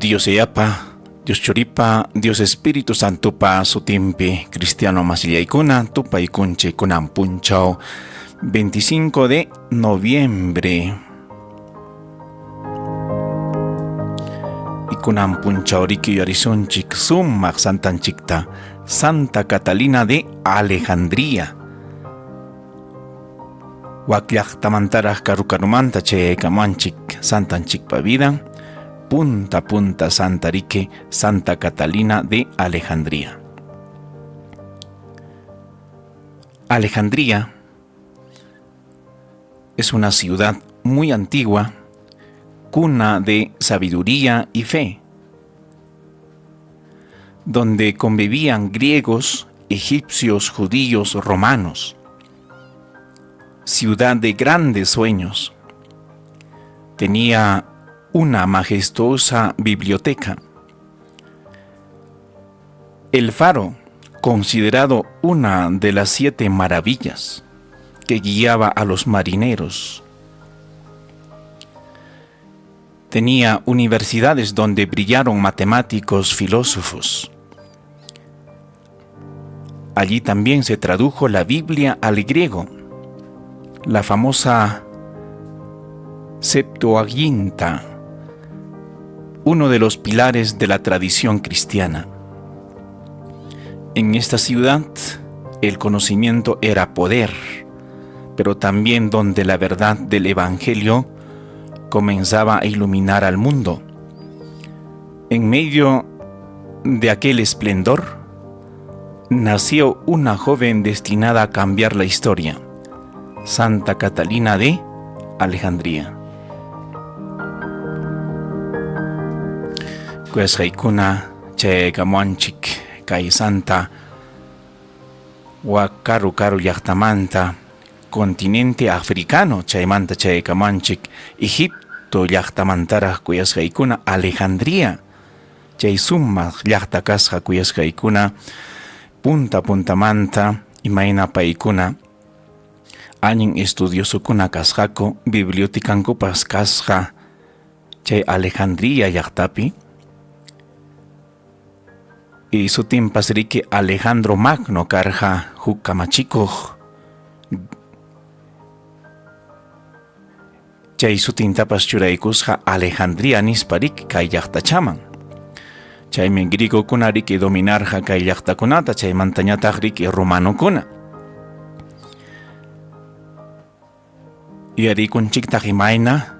Dios Eyapa, Dios Choripa, Dios Espíritu Santo pa sutimpi, Cristiano Masillaykuna, tupaykunchi kunan punchaw, 25 de noviembre. Y kunan punchaw riki yarizunchik summaq santanchikta, Santa Catalina de Alejandría. Wakllaqtamantaraq karukarumanta chayaykamanchik santanchikpa vida. Punta punta Santa Rique, Santa Catalina de Alejandría. Alejandría es una ciudad muy antigua, cuna de sabiduría y fe, donde convivían griegos, egipcios, judíos, romanos. Ciudad de grandes sueños. Tenía una majestuosa biblioteca. El faro, considerado una de las 7 maravillas que guiaba a los marineros. Tenía universidades donde brillaron matemáticos, filósofos. Allí también se tradujo la Biblia al griego, la famosa Septuaginta, uno de los pilares de la tradición cristiana. En esta ciudad el conocimiento era poder, pero también donde la verdad del Evangelio comenzaba a iluminar al mundo. En medio de aquel esplendor nació una joven destinada a cambiar la historia, Santa Catalina de Alejandría. Kuesqaykuna chayaykamuanchik kay Santa karu llaqtamanta continente africano chaymanta chayaykamanchik Egipto llaqtamantaraq kuyasqaykuna Alejandría chay sumaq llaqta kasqa kuyasqaykuna punta puntamanta imayna paykuna allin estudiosukuna kasqaku bibliotecankupas kasqa chay Alejandría llaqtapi. Y sutinpas riki Alejandro Magno karqa huk kamachikuq. Chay sutintapas churaykusqa Alejandría nispa riki kay llaqtachaman. Chaymi griegokuna riki dominarqa kay llaqtakunata, chaymantañataq riki romanokuna. Yarikunchiktaq imayna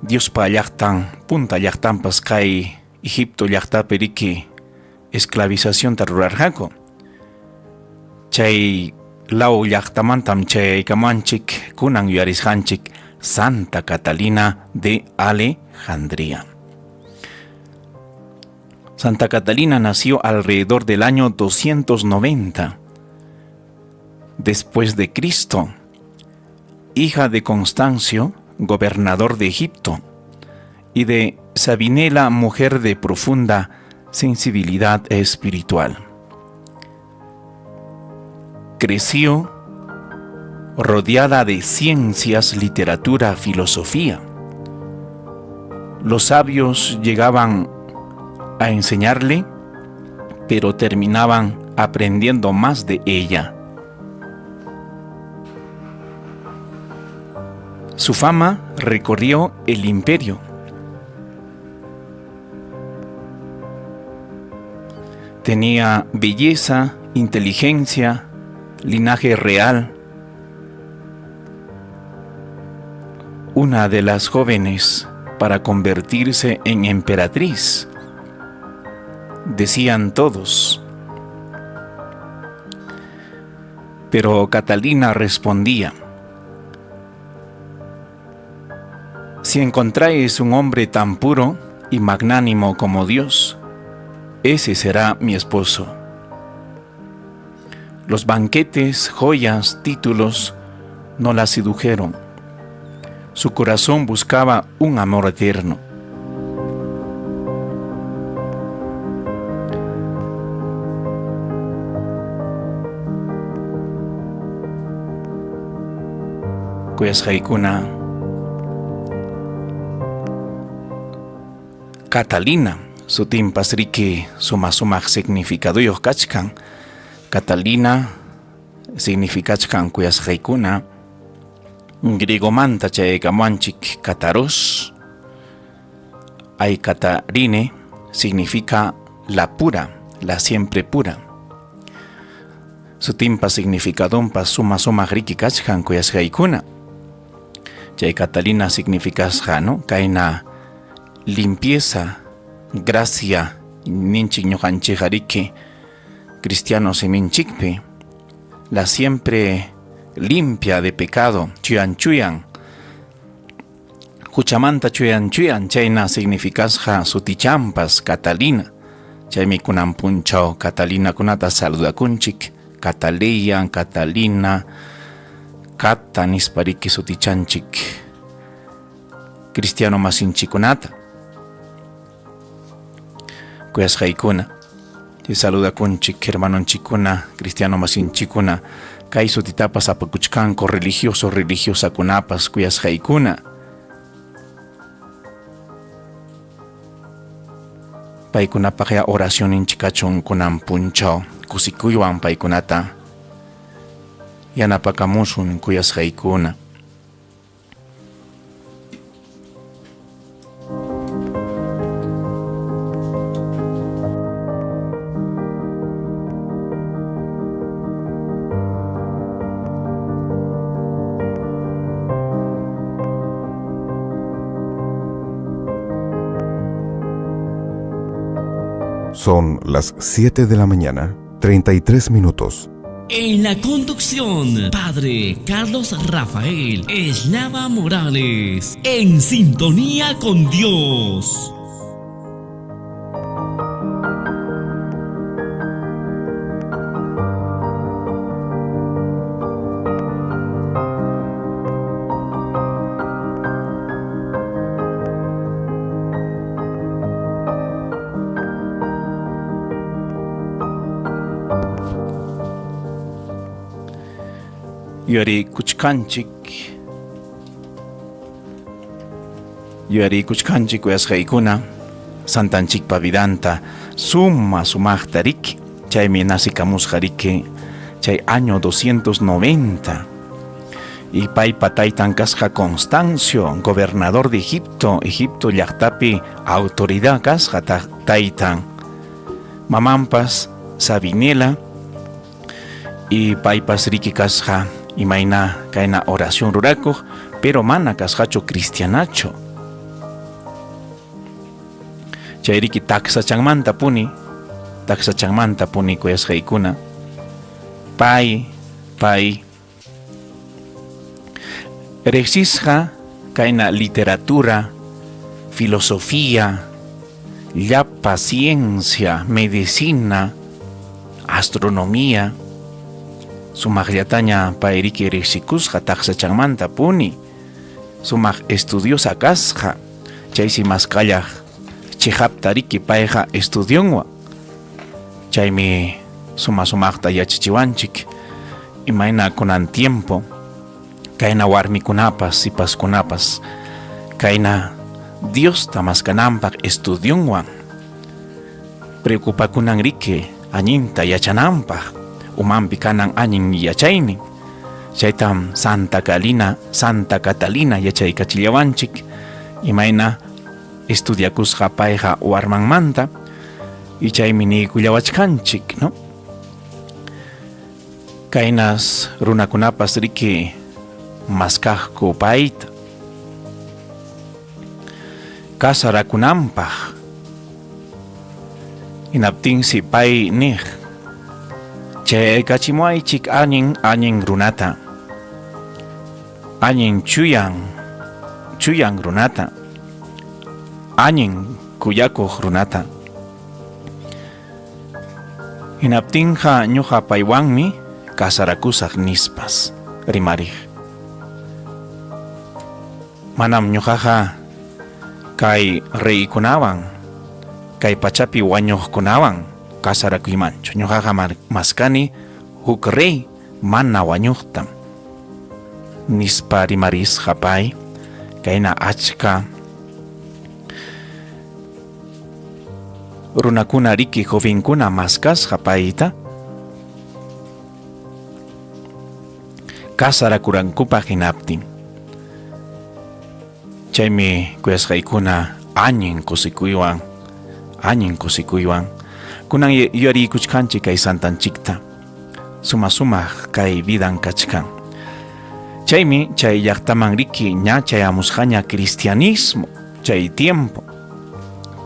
Diospa llaqtan punta llaqtanpas kay Egipto llaqtapi riki esclavizacionta rurarqaku. Chay law llaqtamantam chayaykamanchik kunan yuyarisqanchik Santa Catalina de Alejandría. Santa Catalina nació alrededor del año 290 después de Cristo, hija de Constancio, gobernador de Egipto, y de Sabinela, mujer de profunda sensibilidad espiritual. Creció rodeada de ciencias, literatura, filosofía. Los sabios llegaban a enseñarle, pero terminaban aprendiendo más de ella. Su fama recorrió el imperio. Tenía belleza, inteligencia, linaje real. Una de las jóvenes para convertirse en emperatriz, decían todos. Pero Catalina respondía: si encontráis un hombre tan puro y magnánimo como Dios, ese será mi esposo. Los banquetes, joyas, títulos no la sedujeron. Su corazón buscaba un amor eterno. Kuyasqaykuna Catalina, sutimpas riki sumaq significado kachkan. Catalina significachkan kuyasqaykuna griegomanta chayaykamanchik Kataros. Ay Catarine significa la pura, la siempre pura. Sutimpa significadonpas sumaq riki kachkan kuyasqaykuna. Chay Catalina significasqa, no, kayna limpieza, gracia ninchik ñuqanchikqa riki cristiano siminchikpi, la siempre limpia de pecado, chuyan huchamanta chuyan chayna significasqa sutichampas Catalina. Chaymi kunan punchaw Catalina kunata saludakunchik, Cataleya, Catalina, Cata nispa riki sutichanchik cristiano masinchikunata. Kuyasqaykuna, te saludakunchik hermanonchikuna, cristiano masinchikuna, kay sutitapas apakuchkanku religiosakunapas kuyasqaykuna. Paykunapaqya oracioninchik kachun kunan punchaw, kusikuywan paykunata yanapakamushun kuyasqaykuna. Son las 7 de la mañana, 33 minutos. En la conducción, Padre Carlos Rafael Eslava Morales, en sintonía con Dios. Yari kuchkanchik kuyasqaykuna santanchikpa vidanta sumaqta riki. Chaymi nasikamusqa riki chay año 290. Y paypa taytan kasqa Constancio, gobernador de Egipto llaqtapi autoridad kasqa taytan. Mamanpas Sabinela y paypas riki kasqa imayna kayna oración rurakuq, pero mana kasqachu cristianacho. Chay riki taksachanmanta puni kuyasqaykuna. Pay riqsisqa kayna literatura, filosofía, llapa ciencia, medicina, astronomía, sumaqllataña pay riki riqsikusqa taksachanmanta puni, sumaq estudiosa kasqa. Chaysi masqallaq chihapta riki payqa estudiunwa. Chaymi sumaqta yachachiwanchik imayna kunan tiempo kayna warmikunapas sipaskunapas kayna Diosta maskananpaq estudiunwan preocupakunan riki añinta yachananpaq, umanpi kanan añin yachaynin. Chaytam Santa Catalina yachaykachillawanchik imayna estudiakusqa payqa warmanmanta, y chaymi niykuyawachkanchik, no? Kaynas runakunapas riki maskaqku payta kasarakunanpaq. Hinaptinsi pay niq chayaykachimuaychik añin runata, añin chuyan runata, añin kuyakuq runata. Hinaptinqa ñuqa paywanmi kasarakusaq nispas rimariq. Manam ñuqaqa kay reykunawan, kay pachapi wañuqkunawan kasarakuymanchu. Ñuqaqa maskani huk rey mana wañuqtam nispa rimarisqa pay. Kayna achka runakuna riki jovenkuna maskasqa payta kasarakurankupa hinaptin. Chaymi kuyasqaykuna añin kusikuywan kunan yuyarikuchkanchik kay santanchikta suma kay vidan kachkan. Chaymi chay llaqtaman riki ña chayamusqaña cristianismo chay tiempo.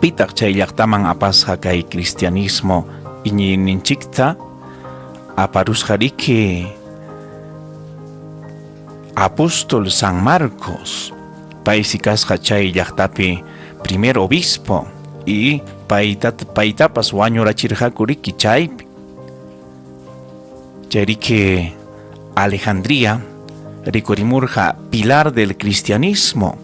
Pitaq chay llaqtaman apasqa kay cristianismo iñininchikta aparusqa riki apóstol San Marcos. Paysi kasqa chay llaqtapi primer obispo y paytapas wañurachirqaku riki chaypi. Chay riki Alejandría rikurimurqa pilar del cristianismo.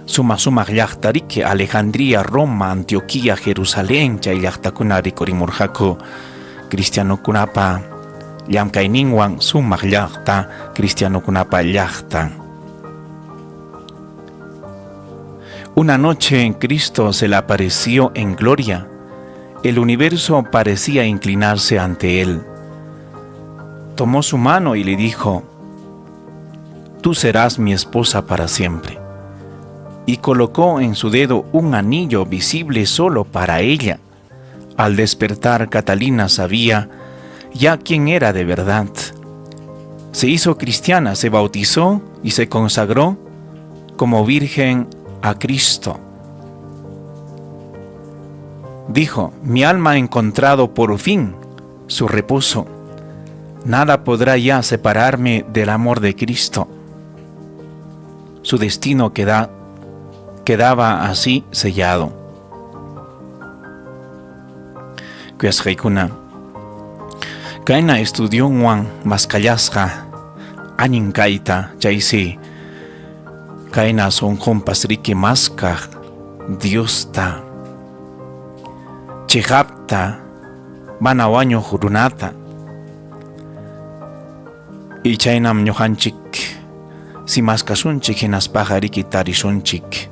Sumaq llaqta riki Alejandría, Roma, Antioquia, Jerusalén chay llaqtakuna rikurimurqaku cristianokunapa llamkayninwan sumaq llaqta cristianokunapa llaqta. Una noche Cristo se le apareció en gloria. El universo parecía inclinarse ante él. Tomó su mano y le dijo: tú serás mi esposa para siempre. Y colocó en su dedo un anillo visible solo para ella. Al despertar, Catalina sabía ya quién era de verdad. Se hizo cristiana, se bautizó y se consagró como virgen a Cristo. Dijo: mi alma ha encontrado por fin su reposo. Nada podrá ya separarme del amor de Cristo. Su destino quedaba así sellado. Kuyasqaykuna, kayna estudiunwan maskallasqa añin kayta chaysi kayna sonqunpas riki maskaq Diosta chihapta mana wañuq runata. Y chaynam ñuqanchik si maskasunchik hinaspaqa riki tarisunchik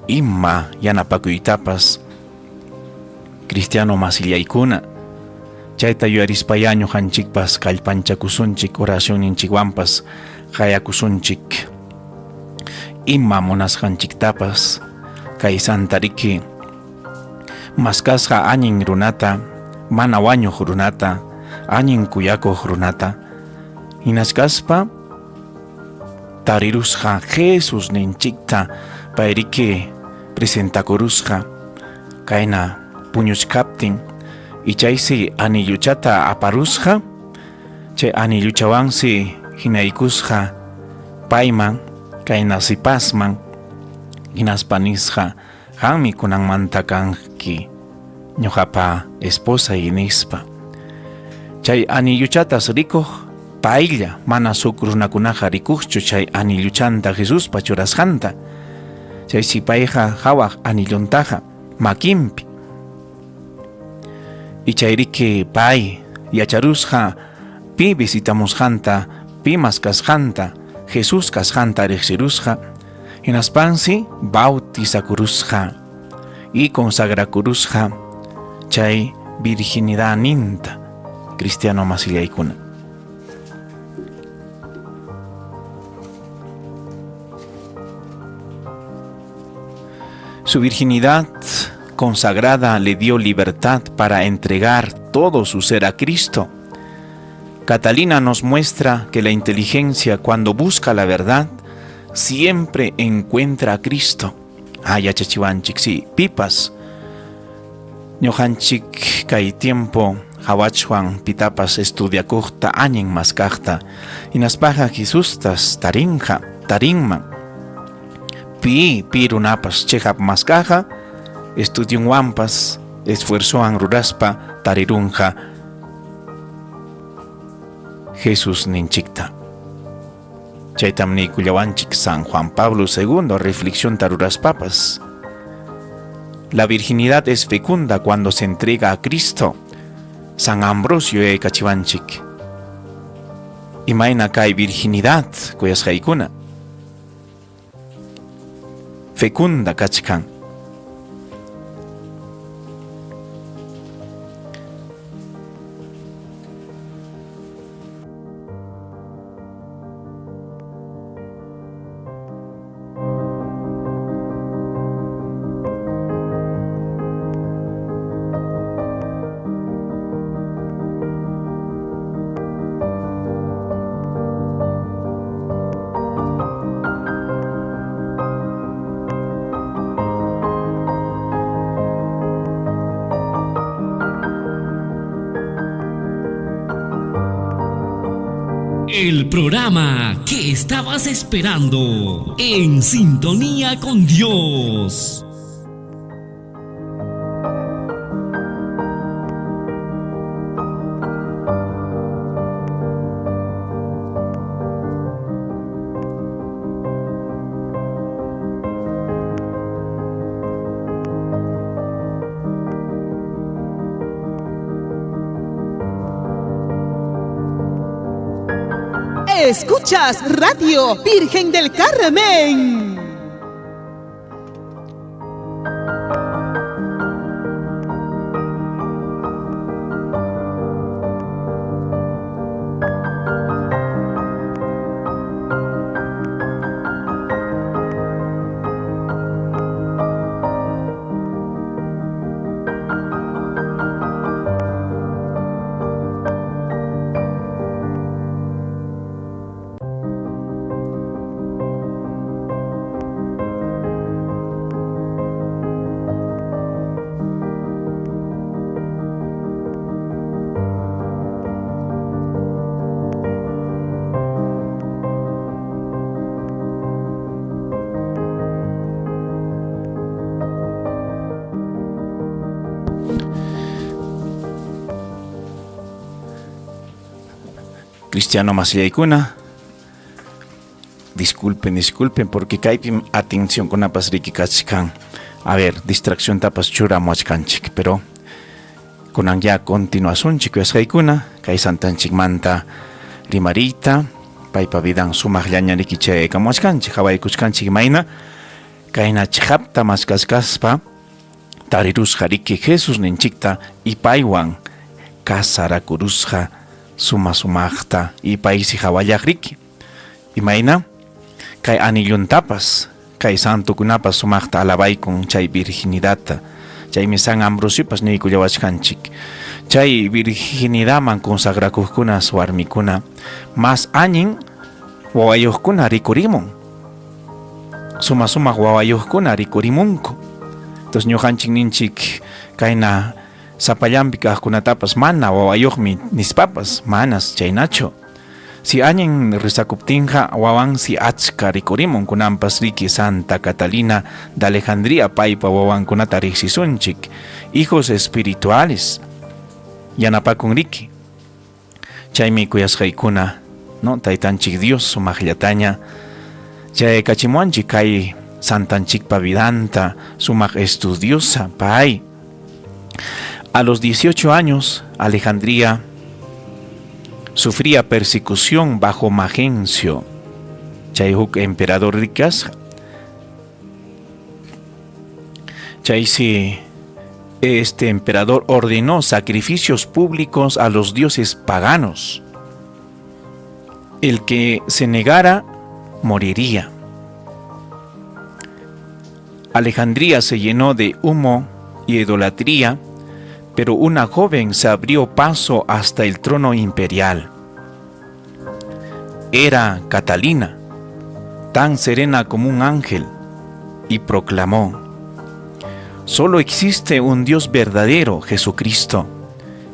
ima yanapakuytapas cristiano masillaykuna. Chayta yuyarispaya ñuqanchikpas kallpanchakusunchik oracionninchikwanpas qayakusunchik ima munasqanchiktapas kay santa riki maskasqa añin runata, mana wañuq runata, añin kuyakuq runata hinaskaspa tarirusqa Jesus ninchikta pay riki presentakurusqa kayna puñuchkaptin y chaysi anilluchata aparusqa. Chay anilluchawansi hinaykusqa payman kayna sipasman hinaspa nisqa: qanmi kunanmanta kanki ñuqapa esposa nispa. Chay anilluchatas rikuq paylla mana suq runakunaqa rikuqchu chay anilluchanta Jesuspa churasqanta. Chaysi payqa hawaq anilluntaqa makinpi. Y chay riki pay yacharusqa pi visitamusqanta, pi maskasqanta, Jesus kasqanta riqsirusqa, hinaspansi bautizakurusqa y consagrakurusqa chay virginidad ninta cristiano masillaykuna. Su virginidad consagrada le dio libertad para entregar todo su ser a Cristo. Catalina nos muestra que la inteligencia, cuando busca la verdad, siempre encuentra a Cristo. Ayachachiwanchik si pipas ñuqanchik kay tiempo hawachwan pitapas estudiakuqta añin maskaqta hinaspaqa Jesustas tarinman pi runapas chihap maskaqa estudiunwanpas esfuerzoan ruraspa tarirunqa Jesus ninchikta. Chaytam niykullawanchik San Juan Pablo II reflexión taruraspapas. La virginidad es fecunda cuando se entrega a Cristo. San Ambrosio kachiwanchik. Imayna kay virginidad kuyasqaykuna fecunda kachkan. el programa que estabas esperando, En Sintonía con Dios. Escuchas Radio Virgen del Carmen. Cristiano Masillaykuna, disculpen porque kaypim atención con apas riki kachkan. A ver, distracción tapas chura muachkanchik, pero con ya continuación chicos haykuna, kay santanchik manta rimarita, paypa vidan sumaq llañariki chay kamuachkanchik, haway kuchkanchik mayna, kayna chhapta maskaskaspa, tarirusqa riki Jesús ninchikta y paywan kasarakurusqa sumaqta y paisi hawallaq riki. Imayna kay anilluntapas kay santukunapas sumaqta alabaykun chay virginidadta. Chaymi San Ambrosiopas niykuyawachkanchik. Chay virginidadman consagrakuqkuna warmikuna mas añin wawayuqkuna rikurimun. Sumaq wawayuqkuna rikurimunku. Entonces ñuqanchik ninchik kayna sapallampi kaqkunatapas mana wawayuqmi nispapas manas chaynachu. Si añin risakuptinqa wawan si achka rikurimun kunanpas riki Santa Catalina de Alejandría paypa wawankunata riqsisunchik, hijos espirituales yanapakun riki. Chaymi kuyasqaykuna, no, taytanchik Dios sumaqllataña chay kachimuanchik kay santanchikpa vidanta sumaq estudiosa pay. A los 18 años, Alejandría sufría persecución bajo Magencio, chayhuk emperador ricas. Chaysi este emperador ordenó sacrificios públicos a los dioses paganos. El que se negara moriría. Alejandría se llenó de humo y idolatría, pero una joven se abrió paso hasta el trono imperial. Era Catalina, tan serena como un ángel, y proclamó: solo existe un Dios verdadero, Jesucristo,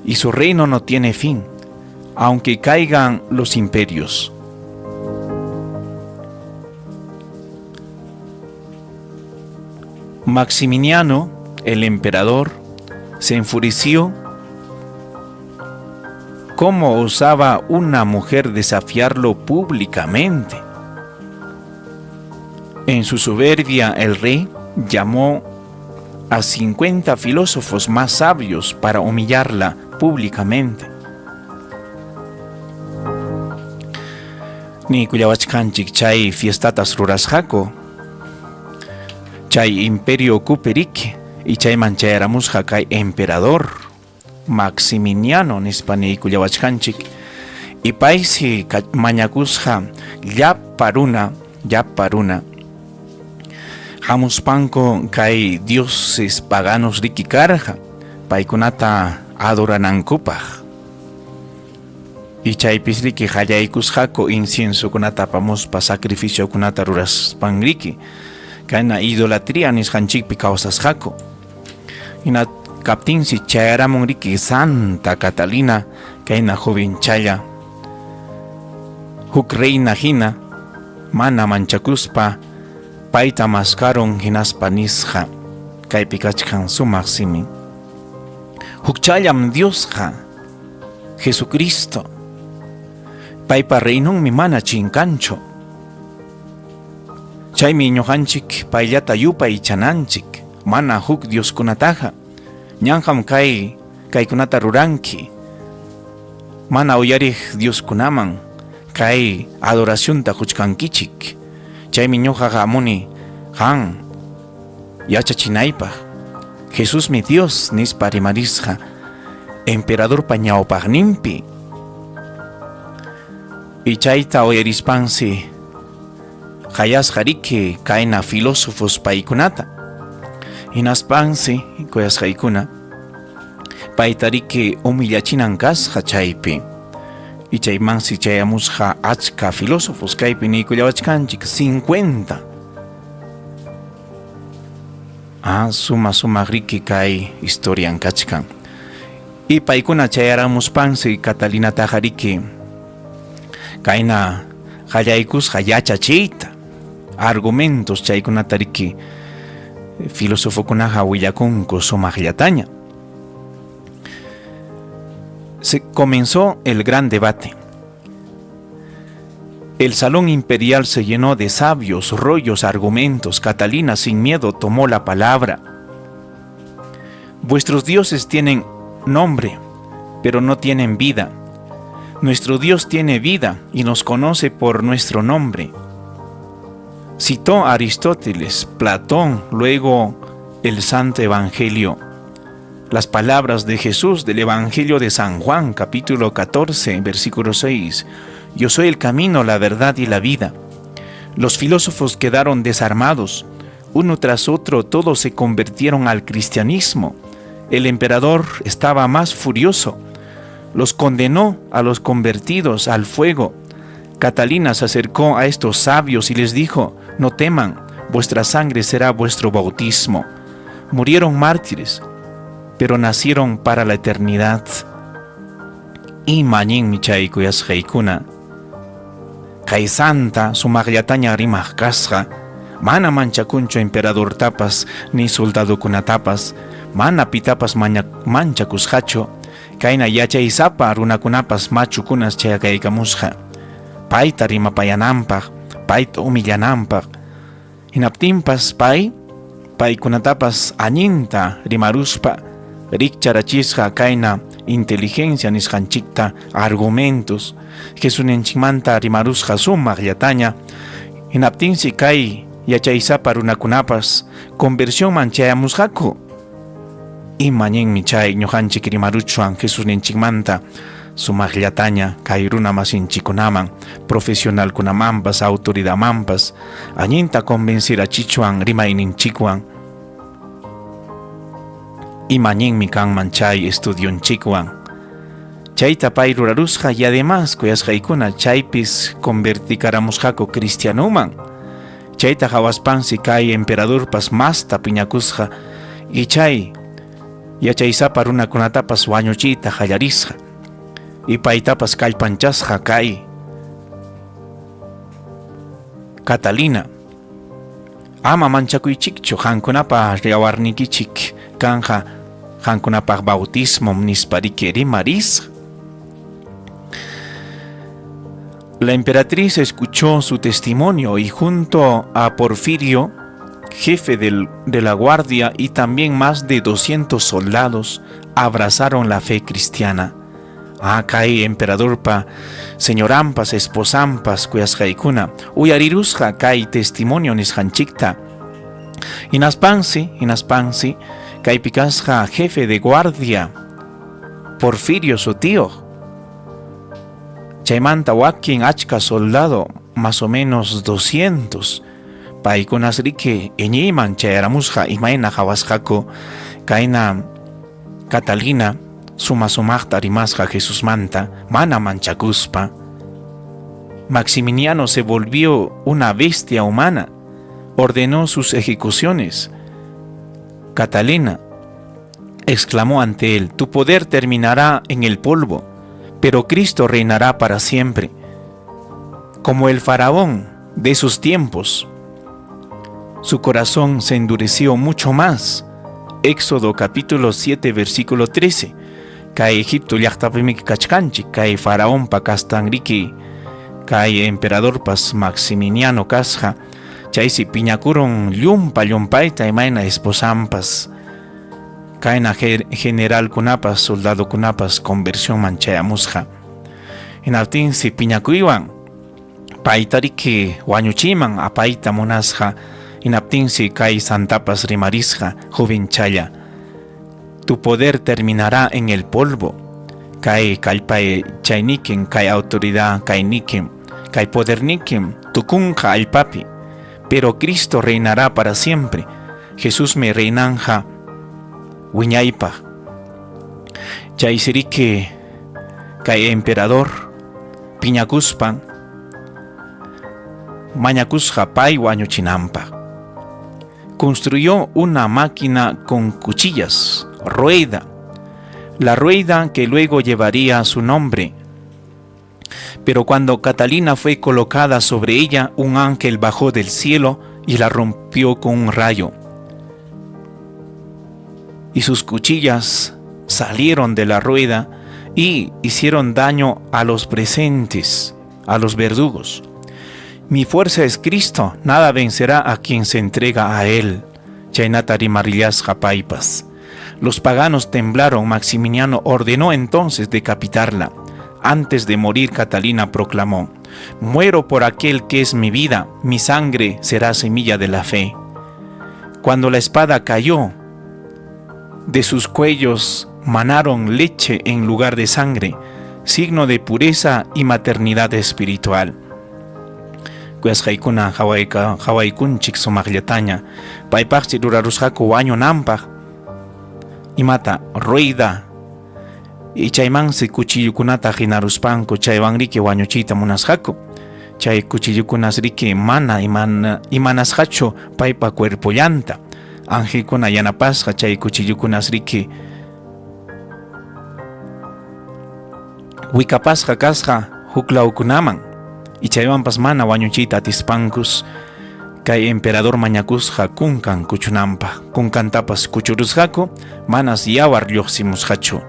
y su reino no tiene fin, aunque caigan los imperios. Maximiniano, el emperador, se enfureció. ¿Cómo osaba una mujer desafiarlo públicamente? En su soberbia, el rey llamó a 50 filósofos más sabios para humillarla públicamente. Ni kuyawachkanchik chay fiestatas rurasqaku, chay imperio kuperiki, y chayman chayaramusqa kay emperador Maximiniano nispa niykuyawachkanchik, y paysi mañakusqa llaparuna hamuspanku kay dioses paganos riki karqa paykunata adoranankupak. Y chaypis riki qallaykusqaku inciensokunata apamuspa sacrificiokunata ruraspan riki, kayna idolatría nisqanchikpi kawsasqaku. Hina kaptinsi chayaramun riki Santa Catalina kayna jovenchalla huk reina hina, mana manchakuspa, paita mascaron hinaspa nisqa, kaypi kachkan sumaq simi. Hukchallam Diosqa, Jesucristo, paypa reinunmi mana chinkanchu. Chaymi ñuqanchik payllata yupay chananchik, mana huk Dioskunataqa, ñanqam kaykunata ruranki, mana uyariq Dioskunaman, kay adoracionta quchkankichik. Chaymi ñuqaqa amuni qan yachachinaypaq, Jesús mi Dios nispa rimarisqa, emperador ñawpaqninpi. Y chayta uyarispansi qayasqa riki kayna filósofos paykunata. Hinaspansi kuyasqaykuna payta riki humillachinan kasqa chaypi. Y chaymansi chayamusqa achka filósofos kaypi niykullawachkanchik 50. Suma riki kay historian kachkan. Y paykuna chayaramuspansi Catalinataqa riki kayna qallaykusqa yachachiyta, argumentos chaykunata riki filosofokunaqa willakunku sumaqllataña. Se comenzó el gran debate. El salón imperial se llenó de sabios, rollos, argumentos. Catalina sin miedo tomó la palabra. Vuestros dioses tienen nombre, pero no tienen vida. Nuestro Dios tiene vida y nos conoce por nuestro nombre. Citó a Aristóteles, Platón, luego el Santo Evangelio. Las palabras de Jesús del Evangelio de San Juan, capítulo 14, versículo 6. Yo soy el camino, la verdad y la vida. Los filósofos quedaron desarmados. Uno tras otro, todos se convirtieron al cristianismo. El emperador estaba más furioso. Los condenó a los convertidos al fuego. Catalina se acercó a estos sabios y les dijo: no teman, vuestra sangre será vuestro bautismo. Murieron mártires, pero nacieron para la eternidad. Imañin michay kuyasqaykuna, kay santa sumaqllataña rimaq kasqa, mana manchakunchu emperador tapas ni soldado kunatapas, mana pitapas manchakusqachu, kayna yachaysapa runakunapas machukunas chayakaykamusqa, payta rimapayananpaq, payta humillananpaq. Hinaptinpas paykunatapas añinta rimaruspa, rikcharachisqa kayna inteligencia nisqanchikta, argumentos, Jesuninchikmanta rimarusqa sumaqllataña. Hinaptinsi kay yachaysapa runakunapas conversión chayamusqaku. Imañinmi chay ñuqanchik rimaruchuan Jesuninchikmanta sumaqllataña kay runa masinchikunaman, profesionalkunamanpas, autoridadmanpas, añinta convencirachichuan rimayninchikwan. Imañinmi kanman chay estudionchikwan. Chayta pay rurarusqa y además kuyasqaykuna chaypis convertikaramusqaku cristianuman. Chayta hawaspansi kay emperadorpas masta piñakusqa y chay yachaysapa runakunatapas wañuchiyta qallarisqa y paytapas kallpanchasqa kay Catalina. Ama manchakuychikchu, qankunapa yawarnikichik kanja qankunapaq bautismo nispa riki rimarisqa. La emperatriz escuchó su testimonio y junto a Porfirio, jefe de la guardia, y también más de 200 soldados abrazaron la fe cristiana. Kay emperadorpa señorampas, esposampas kuyasqaykuna, uyarirusqa kay testimonio nisqanchikta. Hinaspansi kay pikasqa jefe de guardia, Porfirio su tío. Chaymanta wakin achka soldado, más o menos 200. Paykunas riki iñiyman chayaramusqa imayna hawasqaku kayna Catalina sumaqta rimasqa Jesusmanta mana manchakuspa. Maximiliano se volvió una bestia humana, ordenó sus ejecuciones. Catalina exclamó ante él: tu poder terminará en el polvo, pero Cristo reinará para siempre. Como el faraón de esos tiempos, su corazón se endureció mucho más. Éxodo capítulo 7 versículo 13. Kay Egipto llaqtapimi kachkanchik, kay faraón pa kastanriki, kay emperador pas Maximiniano kasqa, chaysi piñakuron llumpayta imayna esposampas, kayna general kunapas, soldado kunapas conversión manchayamusqa. Hinaptinsi piñakuywan paytariki wañuchiman apayta munasqa, hinaptinsi kay santapas rimarisqa jovenchaya. Tu poder terminará en el polvo. Kay kallpay chaynikin, kay autoridad kaynikin, kay podernikin, tukunqa allpapi. Pero Cristo reinará para siempre. Jesús me reinanja wiñaypaq. Chaysiriki kay emperador piñakuspan mañakusqa pay wañuchinanpaq. Construyó una máquina con cuchillas, rueda, la rueda que luego llevaría su nombre. Pero cuando Catalina fue colocada sobre ella, un ángel bajó del cielo y la rompió con un rayo. Y sus cuchillas salieron de la rueda y hicieron daño a los presentes, a los verdugos. Mi fuerza es Cristo, nada vencerá a quien se entrega a Él. Chaynatari Marillas Japaipas. Los paganos temblaron. Maximiniano ordenó entonces decapitarla. Antes de morir, Catalina proclamó: muero por aquel que es mi vida, mi sangre será semilla de la fe. Cuando la espada cayó, de sus cuellos manaron leche en lugar de sangre, signo de pureza y maternidad espiritual. Kuyasqaykuna hawaykunchik sumakllataña paypaqchi rurarusqaku wañunanpaq imata rueda y chaymansi kuchillukunata hinaruspanku chaywanriki wañuchiyta munasqaku. Chay kuchillukunasriki mana imanasqachu paypa cuerpollanta. Angelkuna yanapasqa chay kuchillukunasriki wikapasqa kasqa huklawkunaman. Y chaywanpas mana wañuchiyta atispankus. Kay emperador mañakusqa kunkan kuchunanpaq. Kunkantapas kuchurusqaku manas yawar lluqsimusqachu.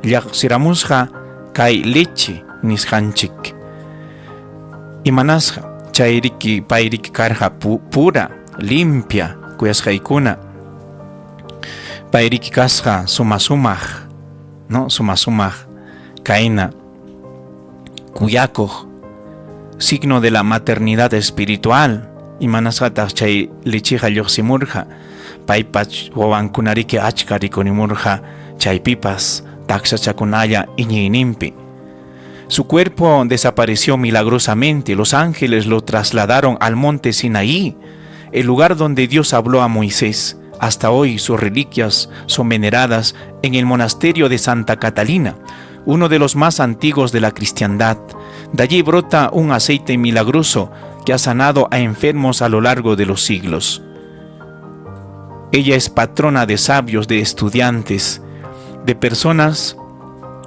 Llaqsiramusqa kay leche nisqanchik. Imanasqa chayriki payriki karqa pura, limpia, kuyasqaykuna. Payriki kasqa sumaq, no sumaq kayna kuyakuq, signo de la maternidad espiritual. Imanasqataq chay lechiqa lluqsimurqa paypach wawankunariki achka rikunimurqa chaypipas takshachakunalla iñiyninpi. Su cuerpo desapareció milagrosamente. Los ángeles lo trasladaron al monte Sinaí, el lugar donde Dios habló a Moisés. Hasta hoy sus reliquias son veneradas en el monasterio de Santa Catalina, uno de los más antiguos de la cristiandad. De allí brota un aceite milagroso que ha sanado a enfermos a lo largo de los siglos. Ella es patrona de sabios, de estudiantes, de personas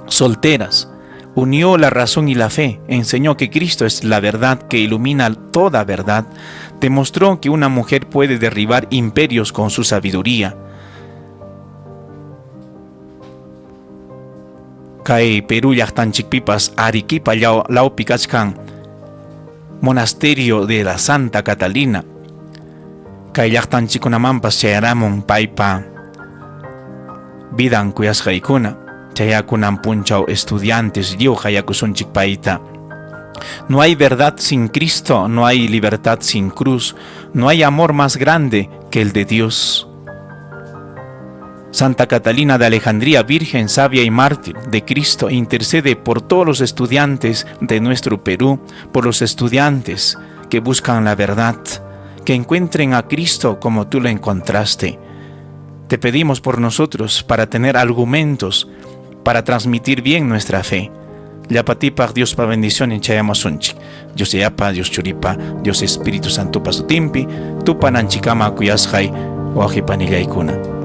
solteras. Unió la razón y la fe, enseñó que Cristo es la verdad que ilumina toda verdad, demostró que una mujer puede derribar imperios con su sabiduría. Kay Perú llaqtanchikpipas Arequipa laupi kachkan monasterio de la Santa Catalina. Kay llaqtanchikunamanpas chayaramun paypa vidan kuyasqaykuna. Chayakunan punchaw estudiantes lliw hayakusunchik payta. No hay verdad sin Cristo, no hay libertad sin cruz, no hay amor más grande que el de Dios. Santa Catalina de Alejandría, virgen, sabia y mártir de Cristo, intercede por todos los estudiantes de nuestro Perú, por los estudiantes que buscan la verdad, que encuentren a Cristo como tú lo encontraste. Te pedimos por nosotros para tener argumentos para transmitir bien nuestra fe. Yapatipaq Dios pa bendición en Chayamasunchik. Dios Yapa, Dios Churipa, Dios Espíritu Santo pa su timpi, tu pananchikama kuyasqay wajipanillaykunam.